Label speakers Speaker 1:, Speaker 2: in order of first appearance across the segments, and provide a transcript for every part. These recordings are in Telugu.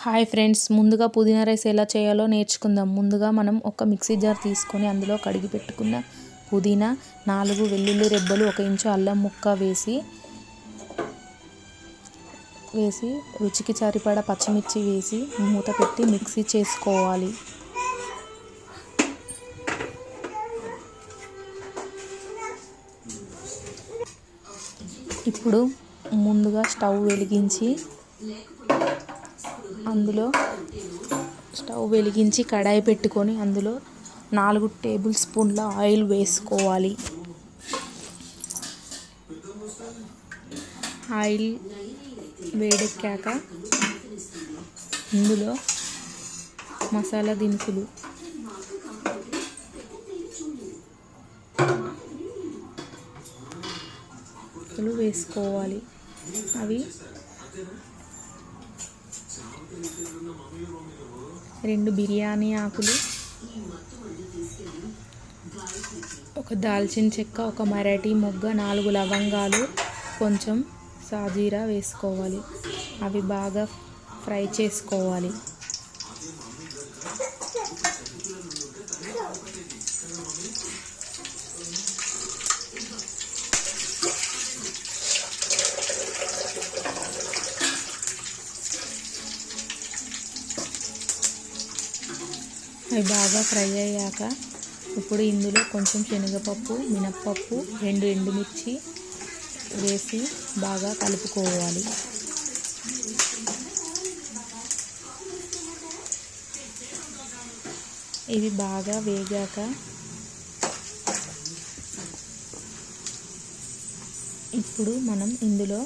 Speaker 1: హాయ్ ఫ్రెండ్స్, ముందుగా పుదీనా రైస్ ఎలా చేయాలో నేర్చుకుందాం. ముందుగా మనం ఒక మిక్సీ జార్ తీసుకొని అందులో కడిగి పెట్టుకున్న పుదీనా, 4 వెల్లుల్లి రెబ్బలు, 1 ఇంచు అల్లం ముక్క వేసి రుచికి సరిపడా పచ్చిమిర్చి వేసి మూత పెట్టి మిక్సీ చేసుకోవాలి. ఇప్పుడు ముందుగా స్టవ్ వెలిగించి కడాయి పెట్టుకొని అందులో 4 టేబుల్ స్పూన్ల ఆయిల్ వేసుకోవాలి. ఆయిల్ వేడెక్కాక ఇందులో మసాలా దినుసులు వేసుకోవాలి. అవి 2 బిర్యానీ ఆకులు, 1 దాల్చిన చెక్క, 1 మరాఠీ మొగ్గ, 4 లవంగాలు, కొంచెం సాజీరా వేసుకోవాలి. అవి బాగా ఫ్రై చేసుకోవాలి. అవి బాగా ఫ్రై అయ్యాక ఇప్పుడు ఇందులో కొంచెం శనగపప్పు, మినప్పప్పు, 2 ఎండుమిర్చి వేసి బాగా కలుపుకోవాలి. ఇవి బాగా వేగాక ఇప్పుడు మనం ఇందులో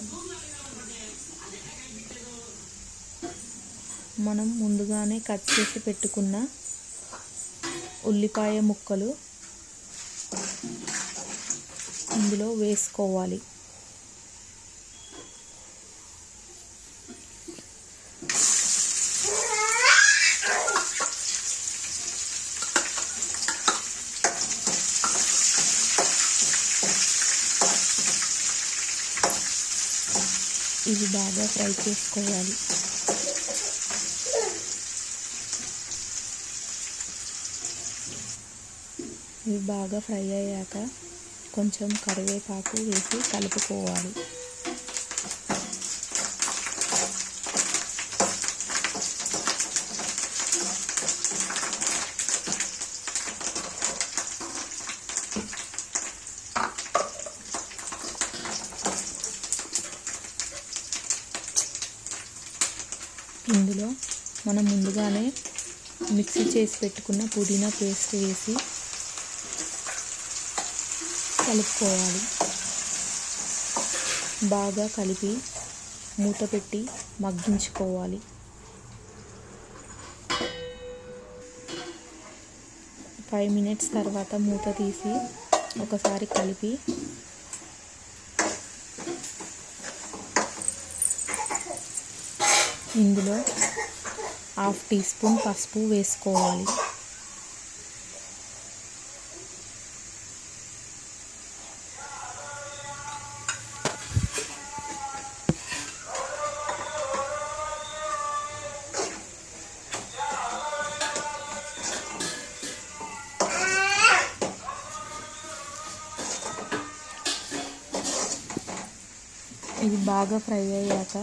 Speaker 1: ముందుగానే కట్ చేసి పెట్టుకున్న ఉల్లిపాయ ముక్కలు ఇందులో వేసుకోవాలి. ఇవి బాగా ఫ్రై చేసుకోవాలి. ఇవి బాగా ఫ్రై అయ్యాక కొంచెం కరివేపాకు వేసి కలుపుకోవాలి. ఇందులో మనం ముందుగానే మిక్సీ చేసి పెట్టుకున్న పుదీనా పేస్ట్ వేసి కలుపుకోవాలి. బాగా కలిపి మూత పెట్టి మగ్గించుకోవాలి. 5 మినిట్స్ తర్వాత మూత తీసి ఒకసారి కలిపి ఇందులో 1/2 టీ స్పూన్ పసుపు వేసుకోవాలి. ఇది బాగా ఫ్రై అయ్యాక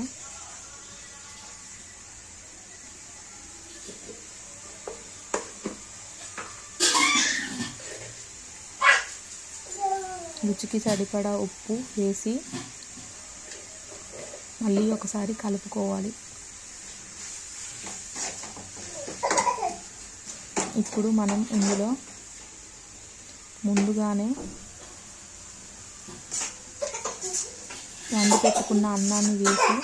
Speaker 1: రుచికి సరిపడా ఉప్పు వేసి మళ్ళీ ఒకసారి కలుపుకోవాలి. ఇప్పుడు మనం ఇందులో ముందుగానే వండి పెట్టుకున్న అన్నాన్ని వేసి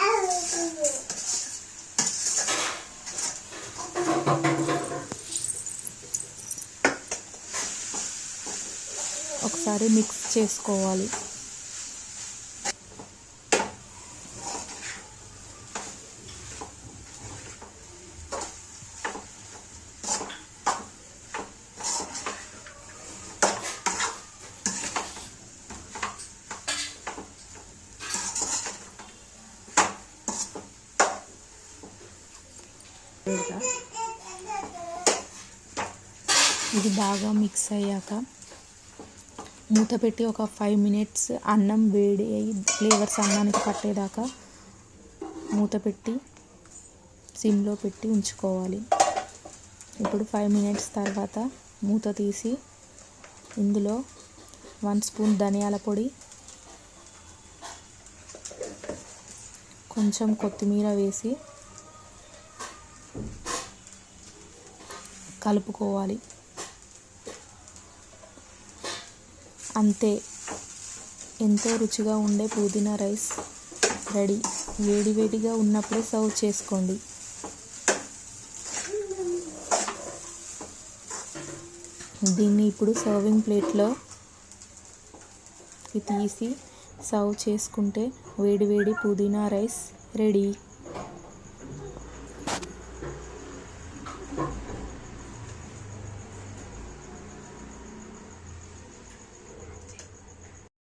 Speaker 1: ఒకసారి మిక్స్ చేసుకోవాలి. ఇది బాగా మిక్స్ అయ్యాక మూత పెట్టి ఒక 5 మినిట్స్ అన్నం వేడి అయ్యి ఫ్లేవర్స్ అన్నానికి పట్టేదాకా మూత పెట్టి సిమ్లో పెట్టి ఉంచుకోవాలి. ఇప్పుడు 5 మినిట్స్ తర్వాత మూత తీసి ఇందులో 1 స్పూన్ ధనియాల పొడి, కొంచెం కొత్తిమీర వేసి కలుపుకోవాలి. అంతే, ఎంతో రుచిగా ఉండే పుదీనా రైస్ రెడీ. వేడివేడిగా ఉన్నప్పుడే సర్వ్ చేసుకోండి. దీన్ని ఇప్పుడు సర్వింగ్ ప్లేట్లోకి తీసి సర్వ్ చేసుకుంటే వేడివేడి పుదీనా రైస్ రెడీ.